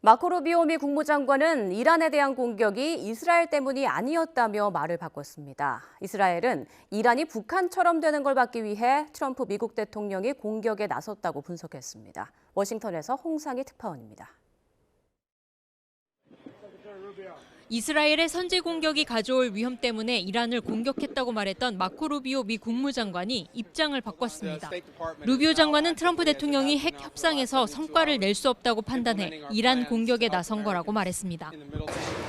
마코 루비오 미 국무장관은 이란에 대한 공격이 이스라엘 때문이 아니었다며 말을 바꿨습니다. 이스라엘은 이란이 북한처럼 되는 걸 막기 위해 트럼프 미국 대통령이 공격에 나섰다고 분석했습니다. 워싱턴에서 홍상희 특파원입니다. 이스라엘의 선제 공격이 가져올 위험 때문에 이란을 공격했다고 말했던 마코 루비오 미 국무장관이 입장을 바꿨습니다. 루비오 장관은 트럼프 대통령이 핵 협상에서 성과를 낼 수 없다고 판단해 이란 공격에 나선 거라고 말했습니다.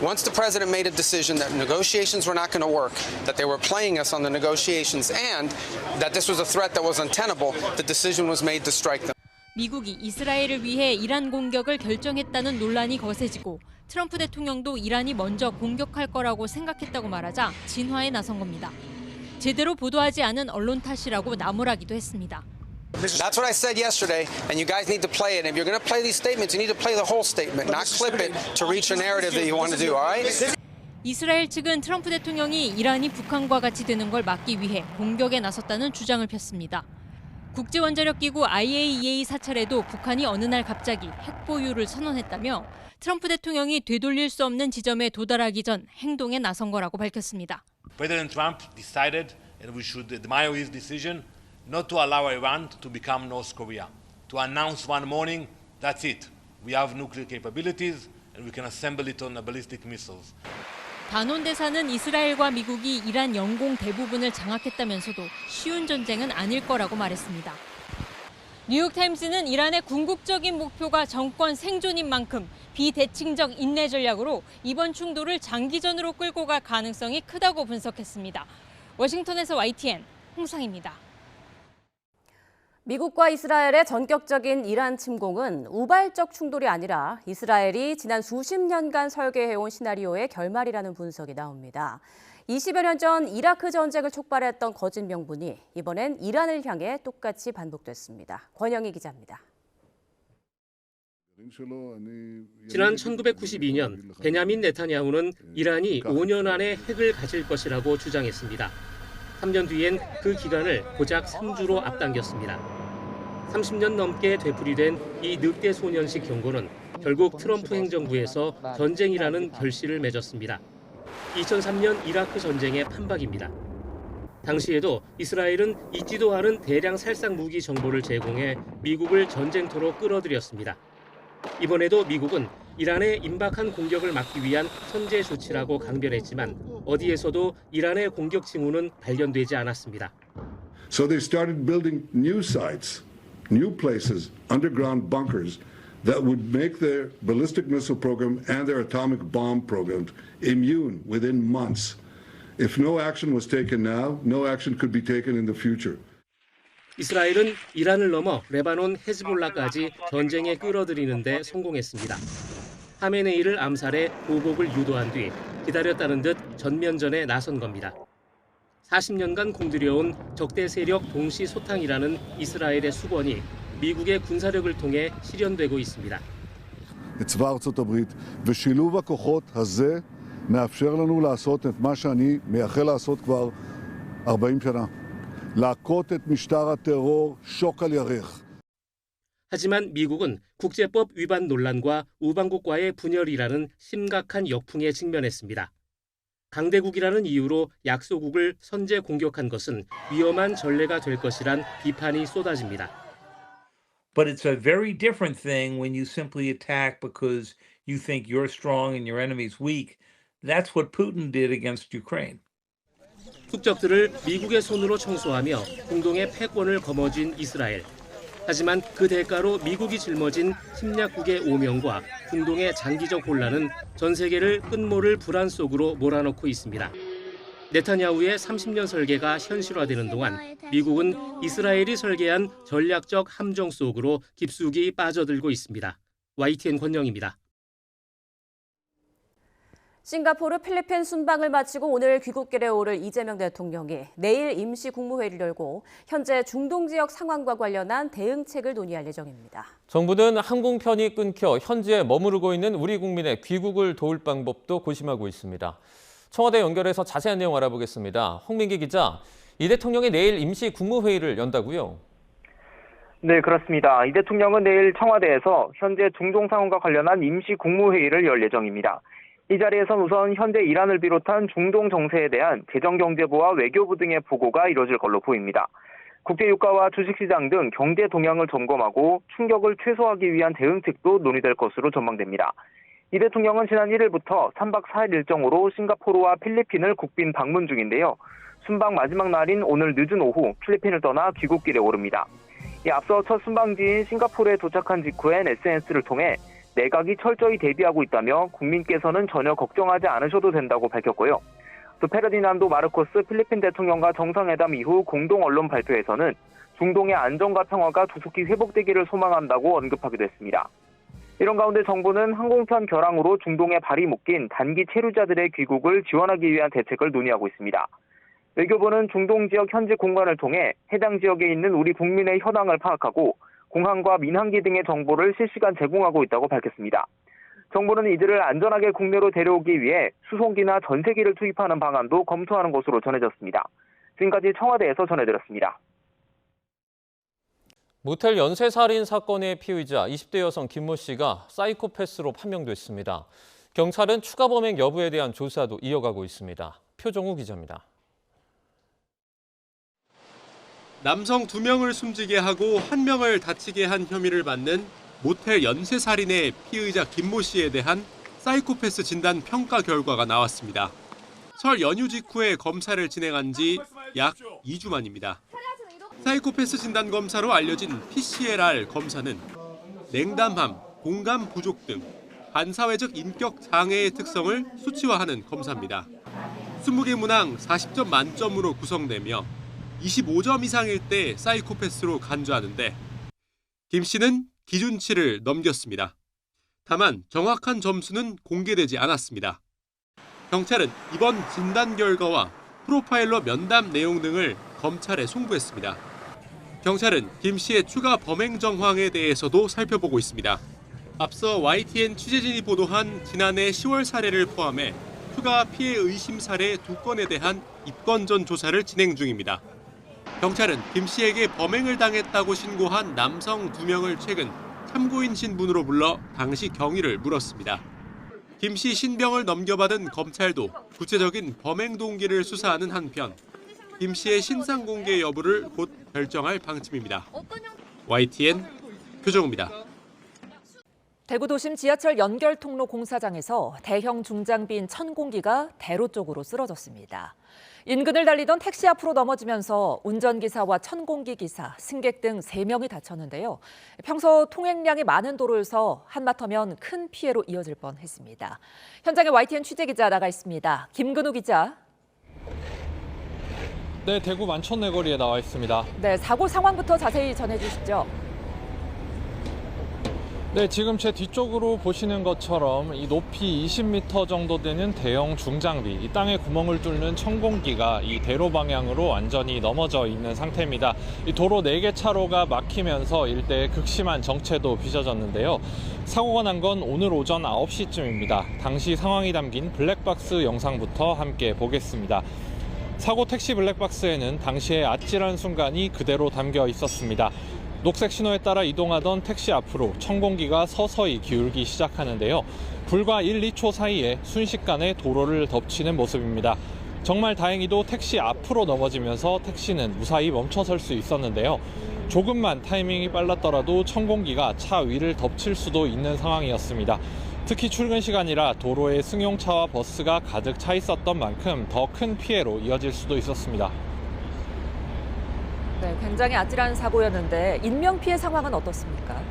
Once the president made a decision that negotiations were not going to work, that they were playing us on the negotiations, and that this was a threat that was untenable, the decision was made to strike them. 미국이 이스라엘을 위해 이란 공격을 결정했다는 논란이 거세지고 트럼프 대통령도 이란이 먼저 공격할 거라고 생각했다고 말하자 진화에 나선 겁니다. 제대로 보도하지 않은 언론 탓이라고 나무라기도 했습니다. That's what I said yesterday, and you guys need to play it. If you're going to play these statements, you need to play the whole statement, not clip it to reach a narrative that you want to do, all right? 이스라엘 측은 트럼프 대통령이 이란이 북한과 같이 되는 걸 막기 위해 공격에 나섰다는 주장을 폈습니다. 국제원자력기구 IAEA 사찰에도 북한이 어느 날 갑자기 핵 보유를 선언했다며 트럼프 대통령이 되돌릴 수 없는 지점에 도달하기 전 행동에 나선 거라고 밝혔습니다. President Trump decided, and we should admire his decision, not to allow Iran to become North Korea. To announce one morning, that's it. We have nuclear capabilities, and we can assemble it on ballistic missiles. 반원 대사는 이스라엘과 미국이 이란 영공 대부분을 장악했다면서도 쉬운 전쟁은 아닐 거라고 말했습니다. 뉴욕타임즈는 이란의 궁극적인 목표가 정권 생존인 만큼 비대칭적 인내 전략으로 이번 충돌을 장기전으로 끌고 갈 가능성이 크다고 분석했습니다. 워싱턴에서 YTN 홍상입니다. 미국과 이스라엘의 전격적인 이란 침공은 우발적 충돌이 아니라 이스라엘이 지난 수십 년간 설계해온 시나리오의 결말이라는 분석이 나옵니다. 20여 년 전 이라크 전쟁을 촉발했던 거짓 명분이 이번엔 이란을 향해 똑같이 반복됐습니다. 권영희 기자입니다. 지난 1992년 베냐민 네타냐후는 이란이 5년 안에 핵을 가질 것이라고 주장했습니다. 3년 뒤엔 그 기간을 고작 3주로 앞당겼습니다. 30년 넘게 되풀이된 이 늑대 소년식 경고는 결국 트럼프 행정부에서 전쟁이라는 결실을 맺었습니다. 2003년 이라크 전쟁의 판박입니다. 당시에도 이스라엘은 있지도 않은 대량 살상 무기 정보를 제공해 미국을 전쟁터로 끌어들였습니다. 이번에도 미국은 이란의 임박한 공격을 막기 위한 선제 조치라고 강변했지만 어디에서도 이란의 공격 징후는 발견되지 않았습니다. So they started building new sites, new places, underground bunkers that would make their ballistic missile program and their atomic bomb program immune within months. If no action was taken now, no action could be taken in the future. 이스라엘은 이란을 넘어 레바논 헤즈볼라까지 전쟁에 끌어들이는 데 성공했습니다. 하메네이를 암살해 보복을 유도한 뒤 기다렸다는 듯 전면전에 나선 겁니다. 40년간 공들여온 적대 세력 동시 소탕이라는 이스라엘의 수건이 미국의 군사력을 통해 실현되고 있습니다. צבא ארצות הברית ושילוב הכוחות הזה מאפשר לנו לעשות את מה שאני מייחל לעשות כבר 40 שנה. להכות את משטר הטרור שוק על ירך. 하지만 미국은 국제법 위반 논란과 우방국과의 분열이라는 심각한 역풍에 직면했습니다. 강대국이라는 이유로 약소국을 선제 공격한 것은 위험한 전례가 될 것이란 비판이 쏟아집니다. But it's a very different thing when you simply attack because you think you're strong and your enemy's weak. That's what Putin did against Ukraine. 국적들을 미국의 손으로 청소하며 공동의 패권을 거머쥔 이스라엘. 하지만 그 대가로 미국이 짊어진 침략국의 오명과 중동의 장기적 혼란은 전 세계를 끝모를 불안 속으로 몰아넣고 있습니다. 네타냐후의 30년 설계가 현실화되는 동안 미국은 이스라엘이 설계한 전략적 함정 속으로 깊숙이 빠져들고 있습니다. YTN 권영입니다. 싱가포르 필리핀 순방을 마치고 오늘 귀국길에 오를 이재명 대통령이 내일 임시 국무회의를 열고 현재 중동 지역 상황과 관련한 대응책을 논의할 예정입니다. 정부는 항공편이 끊겨 현지에 머무르고 있는 우리 국민의 귀국을 도울 방법도 고심하고 있습니다. 청와대 연결해서 자세한 내용 알아보겠습니다. 홍민기 기자, 이 대통령이 내일 임시 국무회의를 연다고요? 네, 그렇습니다. 이 대통령은 내일 청와대에서 현재 중동 상황과 관련한 임시 국무회의를 열 예정입니다. 이 자리에선 우선 현재 이란을 비롯한 중동 정세에 대한 재정경제부와 외교부 등의 보고가 이뤄질 걸로 보입니다. 국제유가와 주식시장 등 경제 동향을 점검하고 충격을 최소화하기 위한 대응책도 논의될 것으로 전망됩니다. 이 대통령은 지난 1일부터 3박 4일 일정으로 싱가포르와 필리핀을 국빈 방문 중인데요. 순방 마지막 날인 오늘 늦은 오후 필리핀을 떠나 귀국길에 오릅니다. 앞서 첫 순방지인 싱가포르에 도착한 직후엔 SNS를 통해 내각이 철저히 대비하고 있다며 국민께서는 전혀 걱정하지 않으셔도 된다고 밝혔고요. 또 페르디난도 마르코스 필리핀 대통령과 정상회담 이후 공동 언론 발표에서는 중동의 안정과 평화가 조속히 회복되기를 소망한다고 언급하기도 했습니다. 이런 가운데 정부는 항공편 결항으로 중동에 발이 묶인 단기 체류자들의 귀국을 지원하기 위한 대책을 논의하고 있습니다. 외교부는 중동 지역 현지 공관을 통해 해당 지역에 있는 우리 국민의 현황을 파악하고 공항과 민항기 등의 정보를 실시간 제공하고 있다고 밝혔습니다. 정부는 이들을 안전하게 국내로 데려오기 위해 수송기나 전세기를 투입하는 방안도 검토하는 것으로 전해졌습니다. 지금까지 청와대에서 전해드렸습니다. 모텔 연쇄살인 사건의 피의자 20대 여성 김모 씨가 사이코패스로 판명됐습니다. 경찰은 추가 범행 여부에 대한 조사도 이어가고 있습니다. 표정우 기자입니다. 남성 2명을 숨지게 하고 1명을 다치게 한 혐의를 받는 모텔 연쇄살인의 피의자 김모 씨에 대한 사이코패스 진단 평가 결과가 나왔습니다. 설 연휴 직후에 검사를 진행한 지 약 2주 만입니다. 사이코패스 진단 검사로 알려진 PCLR 검사는 냉담함, 공감 부족 등 반사회적 인격 장애의 특성을 수치화하는 검사입니다. 20개 문항 40점 만점으로 구성되며 25점 이상일 때 사이코패스로 간주하는데 김 씨는 기준치를 넘겼습니다. 다만 정확한 점수는 공개되지 않았습니다. 경찰은 이번 진단 결과와 프로파일러 면담 내용 등을 검찰에 송부했습니다. 경찰은 김 씨의 추가 범행 정황에 대해서도 살펴보고 있습니다. 앞서 YTN 취재진이 보도한 지난해 10월 사례를 포함해 추가 피해 의심 사례 2건에 대한 입건 전 조사를 진행 중입니다. 경찰은 김 씨에게 범행을 당했다고 신고한 남성 2명을 최근 참고인 신분으로 불러 당시 경위를 물었습니다. 김 씨 신병을 넘겨받은 검찰도 구체적인 범행 동기를 수사하는 한편 김 씨의 신상 공개 여부를 곧 결정할 방침입니다. YTN 표정우입니다. 대구 도심 지하철 연결 통로 공사장에서 대형 중장비인 천공기가 대로 쪽으로 쓰러졌습니다. 인근을 달리던 택시 앞으로 넘어지면서 운전기사와 천공기 기사, 승객 등 3명이 다쳤는데요. 평소 통행량이 많은 도로여서 한마터면 큰 피해로 이어질 뻔했습니다. 현장에 YTN 취재기자 나가 있습니다. 김근우 기자. 네, 대구 만촌내거리에 나와 있습니다. 네, 사고 상황부터 자세히 전해주시죠. 네, 지금 제 뒤쪽으로 보시는 것처럼 이 높이 20m 정도 되는 대형 중장비, 이 땅에 구멍을 뚫는 천공기가 이 대로 방향으로 완전히 넘어져 있는 상태입니다. 이 도로 4개 차로가 막히면서 일대에 극심한 정체도 빚어졌는데요. 사고가 난 건 오늘 오전 9시쯤입니다. 당시 상황이 담긴 블랙박스 영상부터 함께 보겠습니다. 사고 택시 블랙박스에는 당시의 아찔한 순간이 그대로 담겨 있었습니다. 녹색 신호에 따라 이동하던 택시 앞으로 천공기가 서서히 기울기 시작하는데요. 불과 1, 2초 사이에 순식간에 도로를 덮치는 모습입니다. 정말 다행히도 택시 앞으로 넘어지면서 택시는 무사히 멈춰설 수 있었는데요. 조금만 타이밍이 빨랐더라도 천공기가 차 위를 덮칠 수도 있는 상황이었습니다. 특히 출근 시간이라 도로에 승용차와 버스가 가득 차 있었던 만큼 더 큰 피해로 이어질 수도 있었습니다. 네, 굉장히 아찔한 사고였는데 인명피해 상황은 어떻습니까?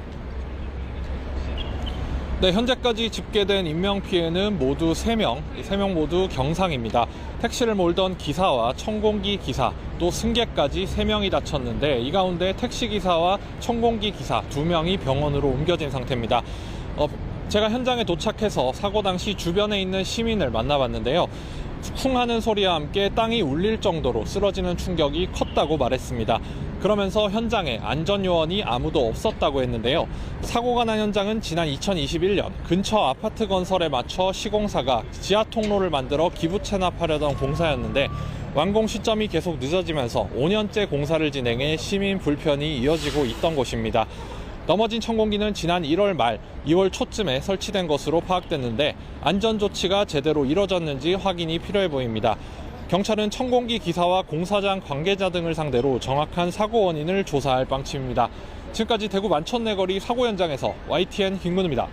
네, 현재까지 집계된 인명피해는 모두 3명, 3명 모두 경상입니다. 택시를 몰던 기사와 천공기 기사, 또 승객까지 3명이 다쳤는데 이 가운데 택시기사와 천공기 기사 2명이 병원으로 옮겨진 상태입니다. 제가 현장에 도착해서 사고 당시 주변에 있는 시민을 만나봤는데요. 쿵 하는 소리와 함께 땅이 울릴 정도로 쓰러지는 충격이 컸다고 말했습니다. 그러면서 현장에 안전요원이 아무도 없었다고 했는데요. 사고가 난 현장은 지난 2021년 근처 아파트 건설에 맞춰 시공사가 지하 통로를 만들어 기부 체납하려던 공사였는데 완공 시점이 계속 늦어지면서 5년째 공사를 진행해 시민 불편이 이어지고 있던 곳입니다. 넘어진 천공기는 지난 1월 말, 2월 초쯤에 설치된 것으로 파악됐는데 안전 조치가 제대로 이뤄졌는지 확인이 필요해 보입니다. 경찰은 천공기 기사와 공사장 관계자 등을 상대로 정확한 사고 원인을 조사할 방침입니다. 지금까지 대구 만천내거리 사고 현장에서 YTN 김문우입니다.